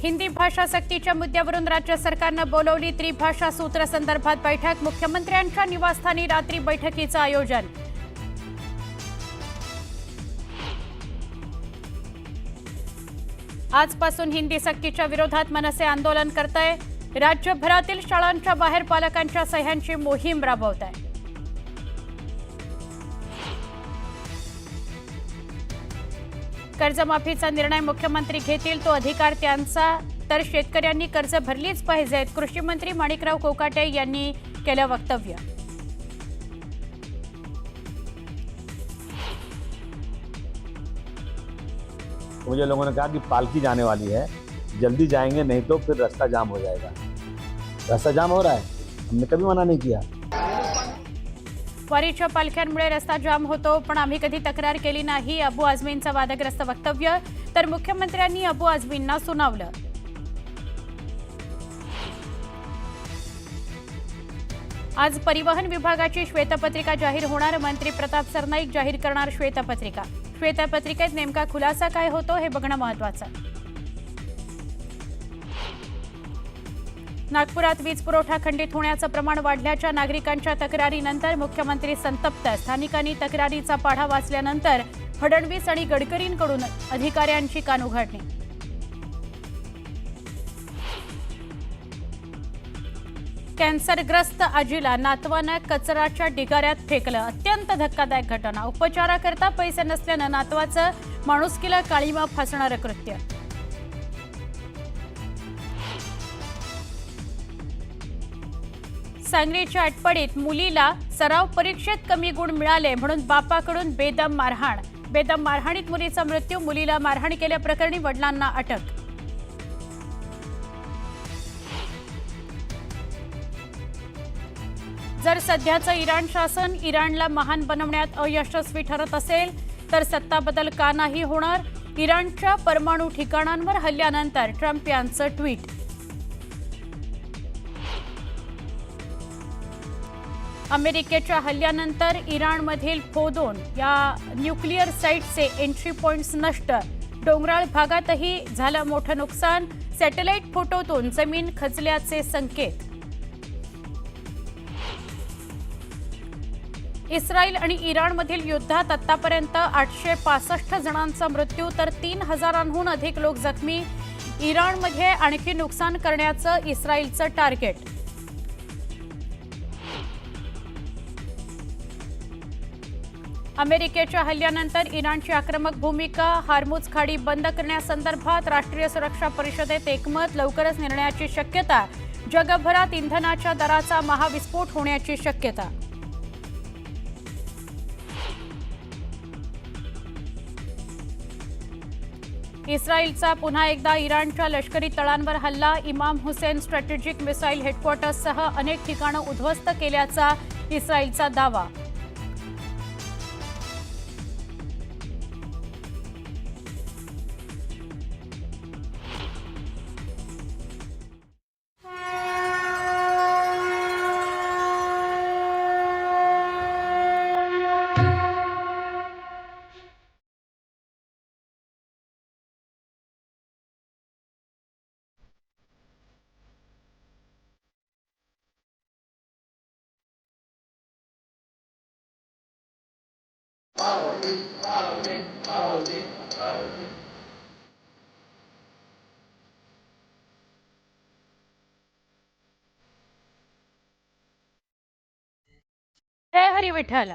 हिंदी भाषा सक्तीच्या मुद्द्यावरून राज्य सरकारनं बोलवली त्रिभाषा सूत्र संदर्भात बैठक। मुख्यमंत्र्यांच्या निवासस्थानी रात्री बैठकीचं आयोजन। आजपासून हिंदी सक्तीच्या विरोधात मनसे आंदोलन करतंय। राज्यभरातील शाळांच्या बाहेर पालकांच्या सह्यांची मोहीम राबवत आहे। कर्जमाफीचा निर्णय मुख्यमंत्री घेतील तो अधिकार त्यांचा, तर शेतकऱ्यांनी कर्ज भरलीच पाहिजेत, कृषी मंत्री माणिकराव कोकाटे यांनी केलं वक्तव्य। मुझे लोगों ने कहा कि पालकी जाने वाली है, जल्दी जाएंगे नहीं तो फिर रास्ता जाम हो जाएगा। रास्ता जाम हो रहा है, हमने कभी मना नहीं किया। वारीच्या पालख्यांमुळे रस्ता जाम होतो, पण आम्ही कधी तक्रार केली नाही, अबू आझमींचं वादग्रस्त वक्तव्य। तर मुख्यमंत्र्यांनी अबू आझमींना सुनावलं। आज परिवहन विभागाची श्वेतपत्रिका जाहीर होणार। मंत्री प्रताप सरनाईक जाहीर करणार श्वेतपत्रिका। श्वेतपत्रिकेत नेमका खुलासा काय होतो हे बघणं महत्त्वाचं। नागपुरात वीज पुरवठा खंडित होण्याचं प्रमाण वाढल्याच्या नागरिकांच्या तक्रारीनंतर मुख्यमंत्री संतप्त। स्थानिकांनी तक्रारीचा पाढा वाचल्यानंतर फडणवीस आणि गडकरींकडून अधिकाऱ्यांची कानउघाडणी। कॅन्सरग्रस्त आजीला नातवानं कचराच्या ढिगाऱ्यात फेकलं। अत्यंत धक्कादायक घटना। उपचाराकरता पैसे नसल्यानं नातवाचं माणुसकीला काळीमा फासणारं कृत्य। सांगलीच्या आटपाडीत मुलीला सराव परीक्षेत कमी गुण मिळाले म्हणून बापाकडून बेदम मारहाण। बेदम मारहाणीत मुलीचा मृत्यू। मुलीला मारहाण केल्याप्रकरणी वडिलांना अटक। जर सध्याचं इराण शासन इराणला महान बनवण्यात अयशस्वी ठरत असेल तर सत्ता बदल का नाही होणार? इराणच्या परमाणु ठिकाणांवर हल्ल्यानंतर ट्रम्प यांचं ट्विट। अमेरिकेच्या हल्ल्यानंतर इराणमधील फोदोन या न्यूक्लिअर साइटचे एंट्री पॉइंट्स नष्ट। डोंगराळ भागातही झालं मोठं नुकसान। सॅटेलाइट फोटोतून जमीन खचल्याचे संकेत। इस्रायल आणि इराणमधील युद्धात आतापर्यंत 865 जणांचा मृत्यू तर 3000हून अधिक लोक जखमी। इराणमध्ये आणखी नुकसान करण्याचं इस्रायलचं टार्गेट। अमेरिकेच्या हल्ल्यानंतर इराणची आक्रमक भूमिका। हार्मुझ खाडी बंद करण्यासंदर्भात राष्ट्रीय सुरक्षा परिषदेत एकमत। लवकरच निर्णयाची शक्यता। जगभरात इंधनाच्या दराचा महाविस्फोट होण्याची शक्यता। इस्रायलचा पुन्हा एकदा इराणच्या लष्करी तळांवर हल्ला। इमाम हुसेन स्ट्रॅटेजिक मिसाईल हेडक्वार्टर्ससह अनेक ठिकाणं उद्ध्वस्त केल्याचा इस्रायलचा दावा। जय हरी विठ्ठल।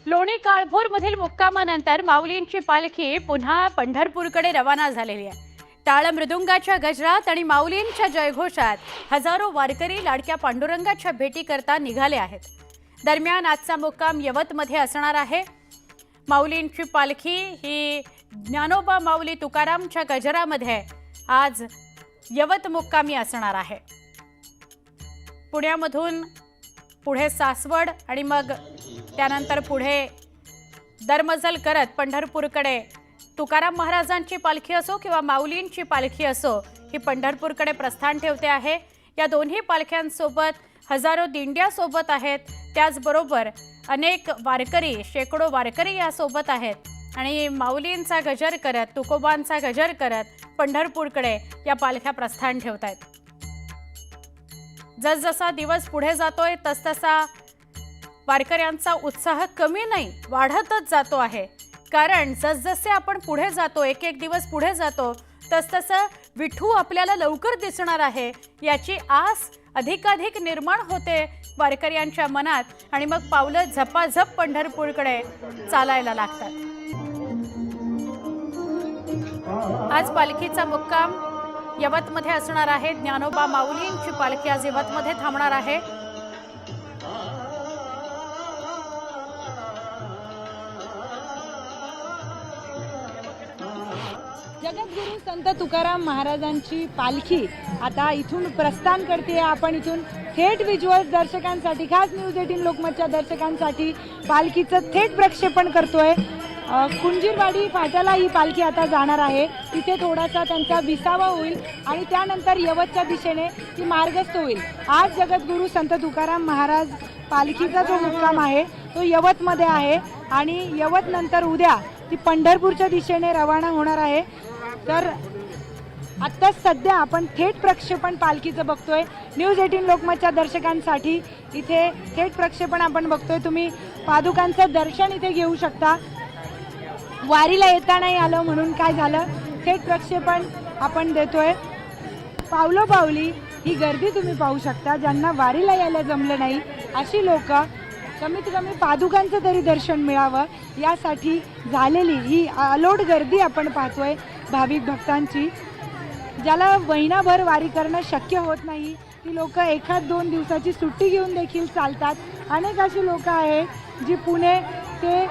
लोणी काळभोर मधील मुक्कामानंतर माऊलींची पालखी पुन्हा पंढरपूरकडे रवाना झालेली आहे। टाळ मृदुंगाच्या गजरात आणि माऊलींच्या जयघोषात हजारो वारकरी लाडक्या पांडुरंगाच्या भेटीकरता निघाले आहेत। दरम्यान आजचा मुक्काम यवतमध्ये असणार आहे। माऊलींची पालखी ही ज्ञानोबा माऊली तुकारामच्या गजरामध्ये आज यवत मुक्कामी असणार आहे। पुण्यामधून पुढे सासवड आणि मग त्यानंतर पुढे दरमजल करत पंढरपूरकडे तुकाराम महाराजांची पालखी असो किंवा माऊलींची पालखी असो ही पंढरपूरकडे प्रस्थान ठेवते आहे। या दोन्ही पालख्यांसोबत हजारो दिंड्या सोबत आहेत। त्याचबरोबर अनेक वारकरी शेकडो वारकरी या सोबत आहेत। आणि माऊलींचा गजर करत, तुकोबांचा गजर करत पंढरपूरकडे या पालख्या प्रस्थान ठेवतायत. जसजसा दिवस पुढे जातोय तसतसा वारकऱ्यांचा उत्साह कमी नाही, वाढतच जातो आहे. कारण जसजसे आपण पुढे जातो, एक एक दिवस पुढे जातो, तसतसं विठू आपल्याला लवकर दिसणार आहे याची आस अधिकाधिक निर्माण होते वारकऱ्यांच्या मनात आणि मग पावलं झपाझप पंढरपूरकडे चालायला लागतात. आज पालखीचा मुक्काम यवतमध्ये असणार आहे. ज्ञानोबा माऊलींची पालखी आज यवतमध्ये थांबणार आहे. जगद्गुरू संत तुकाराम महाराजांची पालखी आता इथून प्रस्थान करते. आपण इथून थेट व्हिज्युअल दर्शकांसाठी, खास न्यूज 18 लोकमतच्या दर्शकांसाठी पालखीचं थेट प्रक्षेपण करतोय. कुंजीरवाडी फाट्याला ही पालखी आता जाणार आहे. तिथे थोडासा त्यांचा विसावा होईल आणि त्यानंतर यवतच्या दिशेने ती मार्गस्थ होईल. आज जगद्गुरू संत तुकाराम महाराज पालखीचा जो मुक्काम आहे तो यवतमध्ये आहे आणि यवत नंतर उद्या ती पंढरपूरच्या दिशेने रवाना होणार आहे. तर आत्ता सध्या आपण थेट प्रक्षेपण पालखीचं बघतोय. न्यूज 18 लोकमतच्या दर्शकांसाठी इथे थेट प्रक्षेपण आपण बघतोय. तुम्ही पादुकांचं दर्शन इथे घेऊ शकता. वारीला येता नाही आलं म्हणून काय झालं, थेट प्रक्षेपण आपण देतोय. पावलोपावली ही गर्दी तुम्ही पाहू शकता. ज्यांना वारीला यायला जमलं नाही अशी लोक कमीत कमी पादुकांचं तरी दर्शन मिळावं यासाठी झालेली ही अलोट गर्दी आपण पाहतोय भाविक भक्तांची. ज्याला महिनाभर वारी करणं शक्य होत नाही ती लोक एखाद 2 दिवसाची सुट्टी घेऊन देखील चालतात. अनेक अशी लोक आहेत जी पुणे ते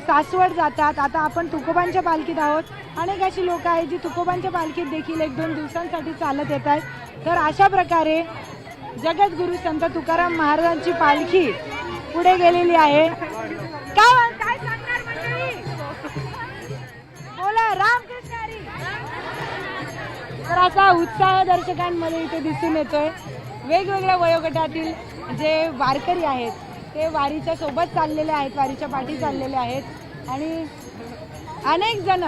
सासवड जातात. आता आपण तुकोबांच्या पालखीत आहोत. अनेक अशी लोक आहेत जी तुकोबांच्या पालखीत देखील 1-2 दिवसांसाठी चालत येत आहेत. तर अशा प्रकारे जगद्गुरू संत तुकाराम महाराजांची पालखी पुढे गेलेली आहे. काय सांगणार मंडळी? बोला रामकृष्ण हरी. तर असा उत्साह दर्शकांमध्ये इथे दिसून येतोय. वेगवेगळ्या वयोगटातील जे वारकरी आहेत ते वारीच्या सोबत चाललेले आहेत, वारीच्या पाठी चाललेले आहेत आणि अनेक जण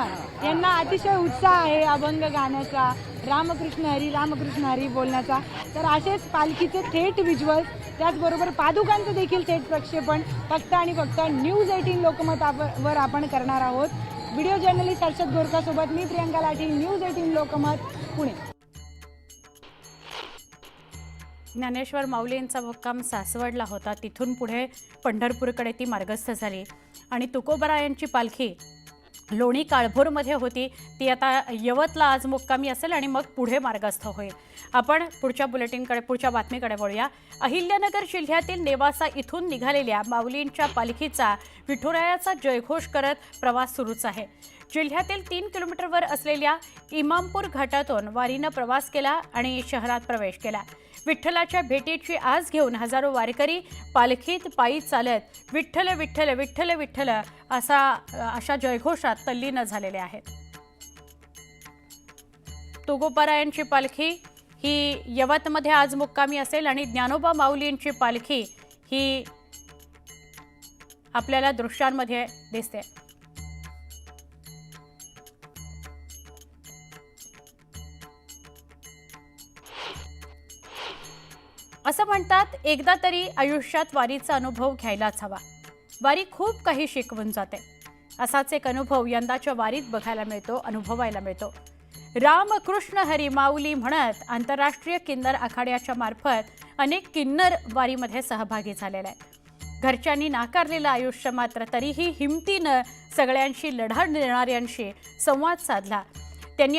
यांना अतिशय उत्साह आहे अभंग गाण्याचा, रामकृष्ण हरी बोलण्याचा. तर असेच पालखीचे थेट व्हिज्युअल्स, त्याचबरोबर पादुकांचं देखील थेट प्रक्षेपण फक्त आणि फक्त न्यूज 18 लोकमतवर आपण करणार आहोत. व्हिडिओ जर्नलिस्ट हर्षद गोरकासोबत मी प्रियंका लाठी, न्यूज 18 लोकमत, पुणे. ज्ञानेश्वर माऊलींचा मुक्काम सासवडला होता. तिथून पुढे पंढरपूरकडे ती मार्गस्थ झाली आणि तुकोबरायांची पालखी लोणी काळभोरमध्ये होती. ती आता यवतला आज मुक्कामी असेल आणि मग पुढे मार्गस्थ होईल. आपण पुढच्या बुलेटिनकडे, पुढच्या बातमीकडे वळूया. अहिल्यानगर जिल्ह्यातील नेवासा इथून निघालेल्या माऊलींच्या पालखीचा विठुरायाचा जयघोष करत प्रवास सुरूच आहे. जिल्ह्यातील 3 किलोमीटरवर असलेल्या इमामपूर घाटातून वारीनं प्रवास केला आणि शहरात प्रवेश केला. विठ्ठलाच्या भेटीची आस घेऊन हजारो वारकरी पालखीत पायी चालत विठ्ठल विठ्ठल विठ्ठल विठ्ठल अशा जयघोषात तल्लीन झालेले आहेत. तुकोबारायांची पालखी ही यवतमध्ये आज मुक्कामी असेल आणि ज्ञानोबा माऊलींची पालखी ही आपल्याला दृश्यांमध्ये दिसते. असं म्हणतात, एकदा तरी आयुष्यात वारीचा अनुभव घ्यायलाच हवा. वारी खूप काही शिकवून जाते. असाच एक अनुभव यंदाच्या वारीत बघायला मिळतो, अनुभवायला मिळतो. रामकृष्ण हरी माऊली म्हणत आंतरराष्ट्रीय किन्नर आखाड्याच्या मार्फत अनेक किन्नर वारीमध्ये सहभागी झालेले आहेत. घरच्यांनी नाकारलेलं आयुष्य मात्र तरीही हिमतीनं सगळ्यांशी लढा देणाऱ्यांशी संवाद साधला. त्यांनी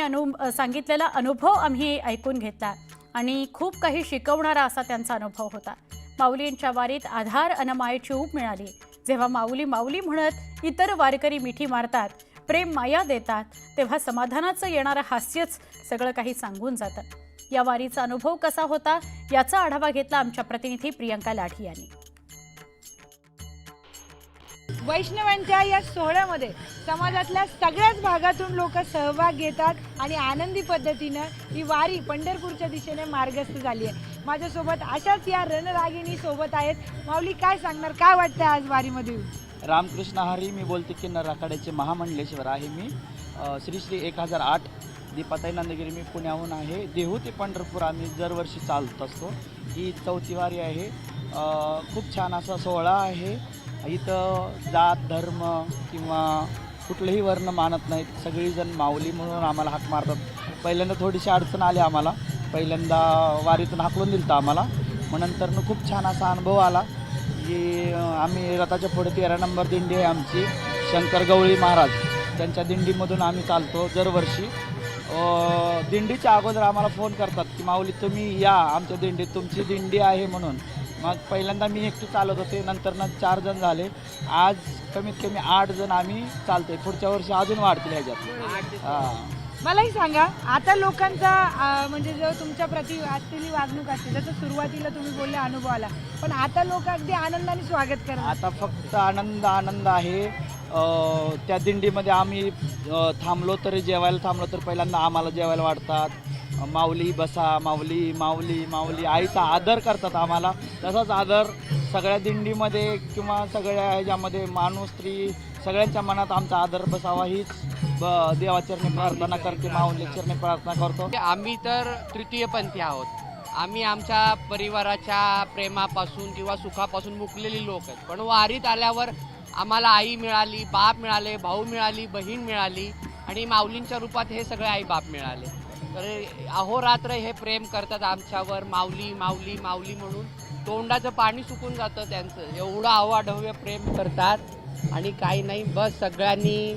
सांगितलेला अनुभव आम्ही ऐकून घेतला आणि खूप काही शिकवणारा असा त्यांचा अनुभव होता. माऊलींच्या वारीत आधार अन मायेची ऊब मिळाली. जेव्हा माऊली माऊली म्हणत इतर वारकरी मिठी मारतात, प्रेम माया देतात, तेव्हा समाधानाचं येणारं हास्यच सगळं काही सांगून जातं. या वारीचा अनुभव कसा होता याचा आढावा घेतला आमच्या प्रतिनिधी प्रियंका लाठी यांनी. वैष्णवांच्या या सोहळ्यामध्ये समाजातल्या सगळ्याच भागातून लोक सहभाग घेतात आणि आनंदी पद्धतीनं ही वारी पंढरपूरच्या दिशेने मार्गस्थ झाली आहे. माझ्यासोबत अशाच या रणरागिणी सोबत आहेत. माऊली, काय सांगणार, काय वाटतंय आज वारीमध्ये? रामकृष्ण हरी. मी बोलते की नराखाड्याचे महामंडलेश्वर आहे मी. श्री श्री 1008 दीपाताई नंदगिरी. मी पुण्याहून आहे. देहू ते पंढरपूर आम्ही दरवर्षी चालत असतो. ही 4थी वारी आहे. खूप छान असा सोहळा आहे. इथं जात धर्म किंवा कुठलंही वर्ण मानत नाहीत. सगळीजण माऊली म्हणून आम्हाला हाक मारतात. पहिल्यांदा थोडीशी अडचण आली आम्हाला. पहिल्यांदा वारीतून हाकलून दिलं होतं आम्हाला. मग नंतरनं खूप छान असा अनुभव आला की आम्ही रथाच्या पुढे 13 नंबर दिंडी आहे आमची. शंकर गवळी महाराज त्यांच्या दिंडीमधून आम्ही चालतो दरवर्षी. दिंडीच्या अगोदर आम्हाला फोन करतात की माऊली तुम्ही या आमच्या दिंडीत, तुमची दिंडी आहे म्हणून. मग पहिल्यांदा मी एकटी चालत होते. नंतरनं 4 जण झाले. आज कमीत कमी 8 जण आम्ही चालतोय. पुढच्या वर्षी अजून वाढतील ह्याच्यात. हां, मलाही सांगा, आता लोकांचा म्हणजे जेव्हा तुमच्या प्रति असलेली वागणूक असते, जसं सुरुवातीला तुम्ही बोलले अनुभव आला, पण आता लोक अगदी आनंदाने स्वागत करतात. आता फक्त आनंद आहे. त्या दिंडीमध्ये आम्ही थांबलो तर जेवायला थांबलो तर पहिल्यांदा आम्हाला जेवायला वाढतात. माऊली बसा, माऊली माऊली माऊली, आईचा आदर करतात आम्हाला. तसाच आदर सगळ्या दिंडीमध्ये किंवा सगळ्या ह्याच्यामध्ये माणूस स्त्री सगळ्यांच्या मनात आमचा आदर बसावा हीच देवाचरणी प्रार्थना करते, माऊली चरणी प्रार्थना करतो. आम्ही तर तृतीयपंथी आहोत. आम्ही आमच्या परिवाराच्या प्रेमापासून किंवा सुखापासून मुकलेली लोक आहेत. पण वारीत आल्यावर आम्हाला आई मिळाली, बाप मिळाले, भाऊ मिळाली, बहीण मिळाली आणि माऊलींच्या रूपात हे सगळे आई बाप मिळाले. तर अहोरात्र हे प्रेम करतात आमच्यावर. माऊली माऊली माऊली म्हणून तोंडाचं पाणी सुकून जातं त्यांचं. एवढं अवाढव्य प्रेम करतात. आणि काही नाही, बस सगळ्यांनी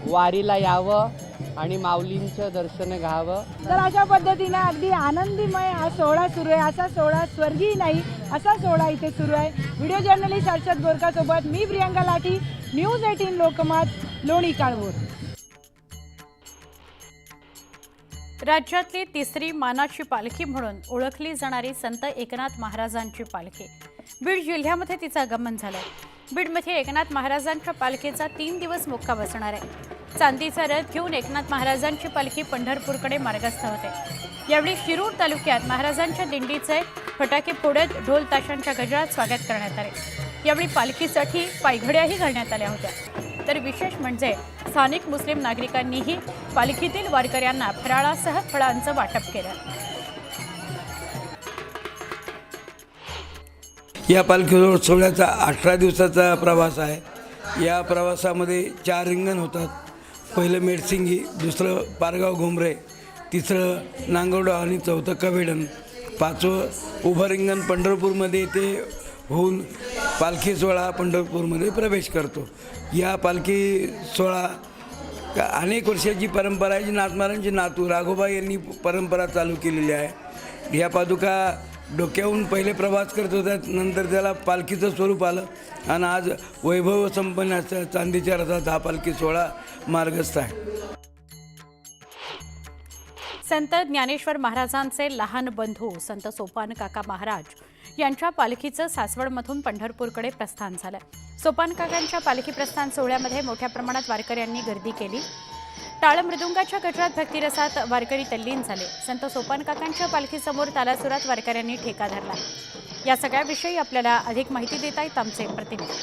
वारीला यावं आणि माऊलींचं दर्शन घ्यावं. तर अशा पद्धतीने अगदी आनंदीमय हा सोहळा सुरू आहे. असा सोहळा स्वर्गीय नाही, असा सोहळा इथे सुरू आहे. व्हिडिओ जर्नलिस्ट हर्षद बोरकासोबत मी प्रियंका लाठी, न्यूज 18 लोकमत, लोणी काळभोर. राज्यातली तिसरी मानाची पालखी म्हणून ओळखली जाणारी संत एकनाथ महाराजांची पालखी बीड जिल्ह्यामध्ये तिचं आगमन झालंय. बीडमध्ये एकनाथ महाराजांच्या पालखीचा 3 दिवस मुक्काम बसणार आहे. चांदीचा रथ घेऊन एकनाथ महाराजांची पालखी पंढरपूरकडे मार्गस्थ होते. यावेळी शिरूर तालुक्यात महाराजांच्या दिंडीचे फटाके फोडत ढोल ताशांच्या गजरात स्वागत करण्यात आले. यावेळी पालखीसाठी पायघड्याही घालण्यात आल्या होत्या. तर विशेष म्हणजे स्थानिक मुस्लिम नागरिकांनीही पालखीतील वारकऱ्यांना फराळासह फळांचं वाटप केलं. या पालखी सोहळ्याचा 18 दिवसाचा प्रवास आहे. या प्रवासामध्ये 4 रिंगण होतात. पहिलं मेडसिंगी, दुसरं पारगाव घुमरे, तिसरं नांगवडा आणि चौथं कवेडण, 5वं उभं रिंगण पंढरपूरमध्ये ते होऊन पालखी सोहळा पंढरपूरमध्ये प्रवेश करतो. या पालखी सोहळा अनेक वर्षाची परंपरा आहे. जी नाथमारांची नातू राघोबा यांनी परंपरा चालू केलेली आहे. या पादुका डोक्याहून पहिले प्रवास करत होत्या, नंतर त्याला पालखीचं स्वरूप आलं आणि आज वैभव संपन्न असं चांदीच्या रथात हा पालखी सोहळा मार्गस्थ आहे. संत ज्ञानेश्वर महाराजांचे लहान बंधू संत सोपान काका महाराज यांच्या पालखीचं सासवडमधून पंढरपूरकडे प्रस्थान झालं. सोपान काकांच्या पालखी प्रस्थान सोहळ्यामध्ये मोठ्या प्रमाणात वारकऱ्यांनी गर्दी केली. टाळ मृदुंगाच्या गजरात भक्तिरसात वारकरी तल्लीन झाले. संत सोपान काकांच्या पालखीसमोर तालासुरात वारकऱ्यांनी ठेका धरला. या सगळ्याविषयी आपल्याला अधिक माहिती देत आहेत आमचे प्रतिनिधी.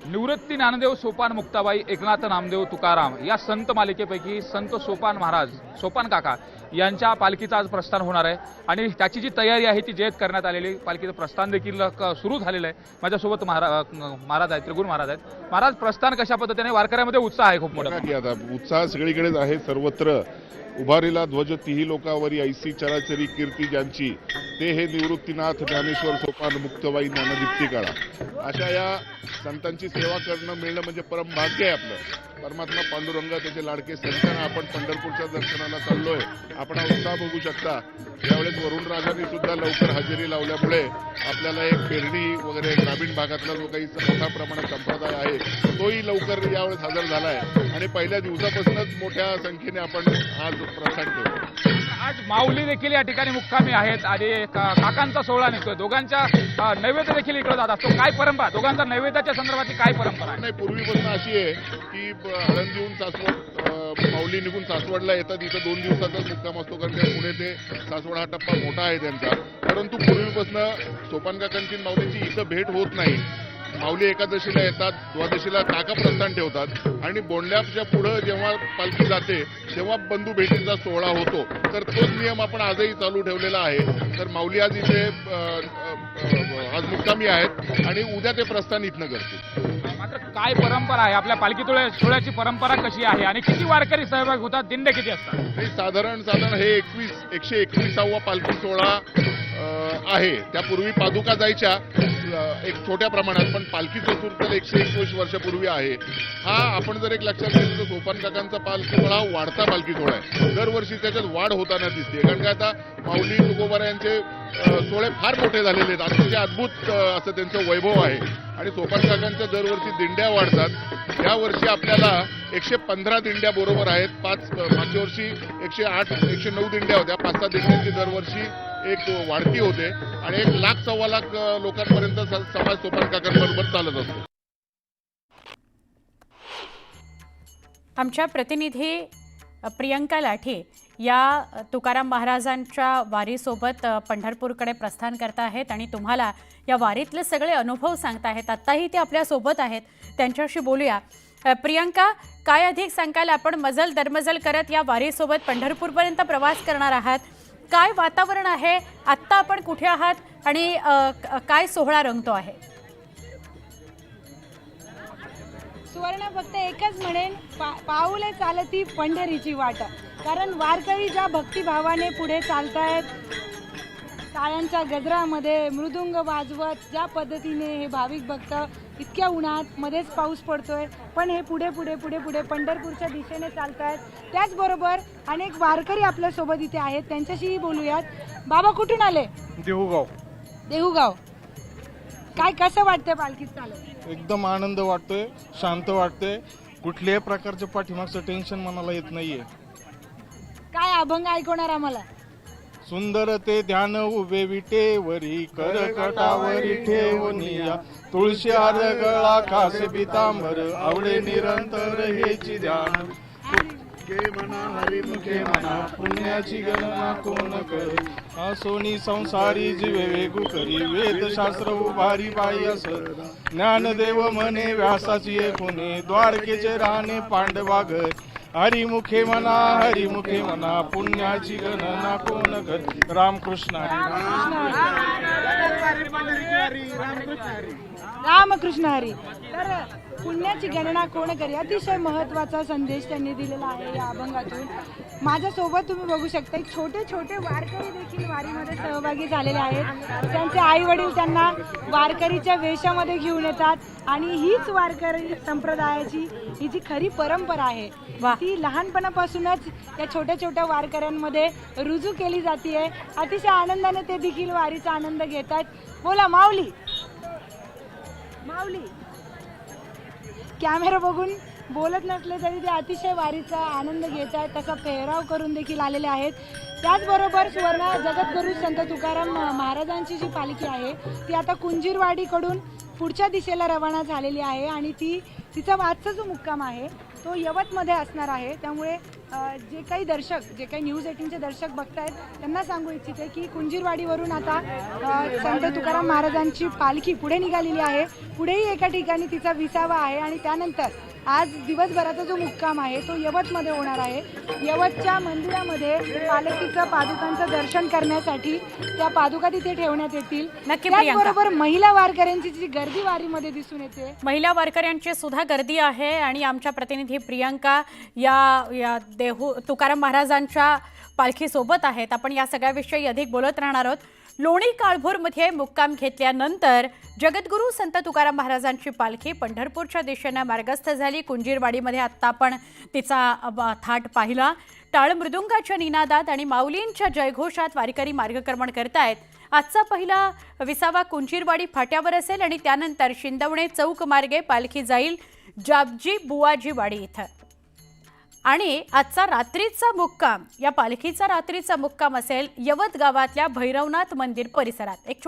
निवृत्ती ज्ञानदेव सोपान मुक्ताबाई एकनाथ नामदेव तुकाराम या संत मालिकेपैकी संत सोपान महाराज सोपान काका यांच्या पालखीचं आज प्रस्थान होणार आहे आणि त्याची जी तयारी आहे ती जयत करण्यात आलेली. पालखीचं प्रस्थान देखील सुरू झालेलं आहे. माझ्यासोबत महाराज आहेत, त्रिगुण महाराज आहेत. महाराज, प्रस्थान कशा पद्धतीने? वारकऱ्यामध्ये उत्साह आहे खूप मोठा. आता उत्साह सगळीकडेच आहे. सर्वत्र उभारीला ध्वज तिही लोकावरी ऐसी चराचरी कीर्ती ज्यांची, ते हे निवृत्तीनाथ ज्ञानेश्वर सोपान मुक्तबाई ज्ञानदीप्ती काळा. अशा या संतांची सेवा करणं मिळणं म्हणजे परम भाग्य आहे आपलं. परमात्मा पांडुरंग त्याचे लाडके संतांना आपण पंढरपूरच्या दर्शनाला चाललोय. आपण हा उत्साह बघू शकता. यावेळेस वरुण राजांनी सुद्धा लवकर हजेरी लावल्यामुळे आपल्याला एक पेरणी वगैरे ग्रामीण भागातला जो काही मोठ्या प्रमाणात संप्रदाय आहे तोही लवकर यावेळेस हजर झालाय आणि पहिल्या दिवसापासूनच मोठ्या संख्येने आपण आज प्रस्थान केलं. आज माऊली देखील या ठिकाणी मुक्कामी आहेत आणि काकांचा सोहळा निघतोय. दोघांच्या नैवेद्य देखील इकडे जात असतो. काय परंपरा, दोघांच्या नैवेद्याच्या संदर्भातली काय परंपरा? नाही, पूर्वीपासून अशी आहे की आळंदीहून सासवड माऊली निघून सासवडला येतात. इथं 2 दिवसाचाच मुक्काम असतो कारण पुणे ते सासवड हा टप्पा मोठा आहे त्यांचा. परंतु पूर्वीपासून सोपान काकांची आणि माऊलींची इथं भेट होत नाही. माऊली एकादशीला येतात, द्वादशीला काका प्रस्थान ठेवतात आणि बोंडल्याच्या पुढं जेव्हा पालखी जाते तेव्हा बंधू भेटीचा सोहळा होतो. तर तोच नियम आपण आजही चालू ठेवलेला आहे. तर माऊली आज इथे आज मुक्कामी आहेत आणि उद्या ते प्रस्थान इथनं करतील. मात्र काय परंपरा आहे आपल्या पालखी सोहळ्याची परंपरा कशी आहे आणि किती वारकरी सहभागी होतात, दिंडे किती असतात? आणि साधारण हे 121वा पालखी सोहळा आहे. त्यापूर्वी पादुका जायच्या एक छोट्या प्रमाणात, पण पालखीचं सूर तर 121 वर्षापूर्वी आहे. हा आपण जर एक लक्षात घेतलं तर सोपान काकांचा पालखी सोहळा वाढता पालखी सोहळा आहे. दरवर्षी त्याच्यात वाढ होताना दिसते. कारण का आता माऊली तुकोबारा यांचे सोहळे फार मोठे झालेले आहेत. अतिशय अद्भुत असं त्यांचं वैभव आहे आणि सोपान काकांच्या दरवर्षी दिंड्या वाढतात. या वर्षी आपल्याला 115 दिंड्या बरोबर आहेत. मागच्या वर्षी 108 109 दिंड्या होत्या. 5-6 दिंड्यांची दरवर्षी एक वाढती होते आणि 1 लाख 1.25 लाख लोकांपर्यंत समाज सोपान काकांबरोबर चालत असतो. आमच्या प्रतिनिधी प्रियंका लाठे या तुकाराम महाराजांच्या वारीसोबत पंढरपूरकडे प्रस्थान करत आहेत आणि तुम्हाला या वारीतले सगळे अनुभव सांगत आहेत. आत्ताही ते आपल्यासोबत आहेत, त्यांच्याशी बोलूया. प्रियंका, काय अधिक सांगाल? आपण मजल दरमजल करत या वारीसोबत पंढरपूरपर्यंत प्रवास करणार आहात. काय वातावरण आहे आत्ता? आपण कुठे आहात आणि काय सोहळा रंगतो आहे? सुवर्ण फक्त एकच म्हणेन, पाऊले चालती पंढरीची वाट. कारण वारकरी ज्या भक्तिभावाने पुढे चालतायत, टाळ्यांच्या गजरामध्ये मृदुंग वाजवत ज्या पद्धतीने हे भाविक भक्त इतक्या उन्हात मध्येच पाऊस पडतोय पण हे पुढे पुढे पुढे पुढे पंढरपूरच्या दिशेने चालतायत. त्याचबरोबर अनेक वारकरी आपल्या सोबत इथे आहेत, त्यांच्याशीही बोलूयात. बाबा, कुठून आले? देहूगाव. काय कसं वाटतंय पालखीत चालत? एकदम आनंद वाटतोय, शांत वाटतंय. कुठल्याही प्रकारचं पाठीमागचं टेन्शन मनाला येत नाहीये. काय अभंग ऐकवणार आम्हाला? सुंदर ते ध्यान उभे विटेवरी, करकटावरी ठेवनिया, तुळशी हार गळा खास पितांबर, आवडे निरंतर हेची ध्यान. हरिमुखे म्हणा पुण्याची गणना कोण कर, सोनी संसारी जीवे वेगू करी, वेदशास्त्र उभारी बाई अस, ज्ञानदेव म्हणे व्यासाची कोणी, द्वारकेचे राणे पांडवागर, हरिमुखे म्हणा पुण्याची गणना कोण कर. रामकृष्ण रामकृष्ण हरी. तर पुण्याची गणना कोण करी, अतिशय महत्त्वाचा संदेश त्यांनी दिलेला आहे या अभंगातून. माझ्यासोबत तुम्ही बघू शकता छोटे छोटे वारकरी देखील वारीमध्ये सहभागी झालेले आहेत. त्यांचे आई वडील त्यांना वारकरीच्या वेशामध्ये घेऊन येतात आणि हीच वारकरी संप्रदायाची ही जी खरी परंपरा आहे ती लहानपणापासूनच या छोट्या छोट्या वारकऱ्यांमध्ये रुजू केली जाते. अतिशय आनंदाने ते देखील वारीचा आनंद घेतात. बोला माऊली. माऊली कॅमेरा बघून बोलत नसले तरी ते अतिशय वारीचा आनंद घेत आहेत, तसा पेहराव करून देखील आलेले आहेत. त्याचबरोबर सुवर्ण जगद्गुरू संत तुकाराम महाराजांची जी पालखी आहे ती आता कुंजीरवाडीकडून पुढच्या दिशेला रवाना झालेली आहे आणि तिचा आजचा जो मुक्काम आहे तो यवतमध्ये असणार आहे. त्यामुळे जे काही न्यूज 18चे दर्शक बघतायत त्यांना सांगू इच्छिते की कुंजीरवाडीवरून आता संत तुकाराम महाराजांची पालखी पुढे निघालेली आहे. पुढेही एका ठिकाणी तिचा विसावा आहे आणि त्यानंतर आज दिवसभराचा जो मुक्काम आहे तो यवतमध्ये होणार आहे. यवतच्या मंदिरामध्ये पालखीचं पादुकांचं दर्शन करण्यासाठी त्या पादुका तिथे ठेवण्यात येतील. त्याचबरोबर महिला वारकऱ्यांची जी गर्दी वारीमध्ये दिसून येते, महिला वारकऱ्यांची सुद्धा गर्दी आहे आणि आमच्या प्रतिनिधी प्रियंका या तुकाराम महाराजांच्या पालखीसोबत आहेत. आपण या सगळ्याविषयी अधिक बोलत राहणार आहोत. लोणी काळभोरमध्ये मुक्काम घेतल्यानंतर जगद्गुरू संत तुकाराम महाराजांची पालखी पंढरपूरच्या दिशेने मार्गस्थ झाली. कुंजीरवाडीमध्ये आत्ता आपण तिचा थाट पाहिला. टाळ मृदुंगाच्या निनादात आणि माऊलींच्या जयघोषात वारकरी मार्गक्रमण करतायत. आजचा पहिला विसावा कुंजीरवाडी फाट्यावर असेल आणि त्यानंतर शिंदवणे चौक मार्गे पालखी जाईल जाबजी बुवाजी वाडी इथं. आणि आजचा रात्रीचा मुक्काम, या पालखीचा रात्रीचा मुक्काम असेल यवत गावातल्या भैरवनाथ मंदिर परिसरात. एक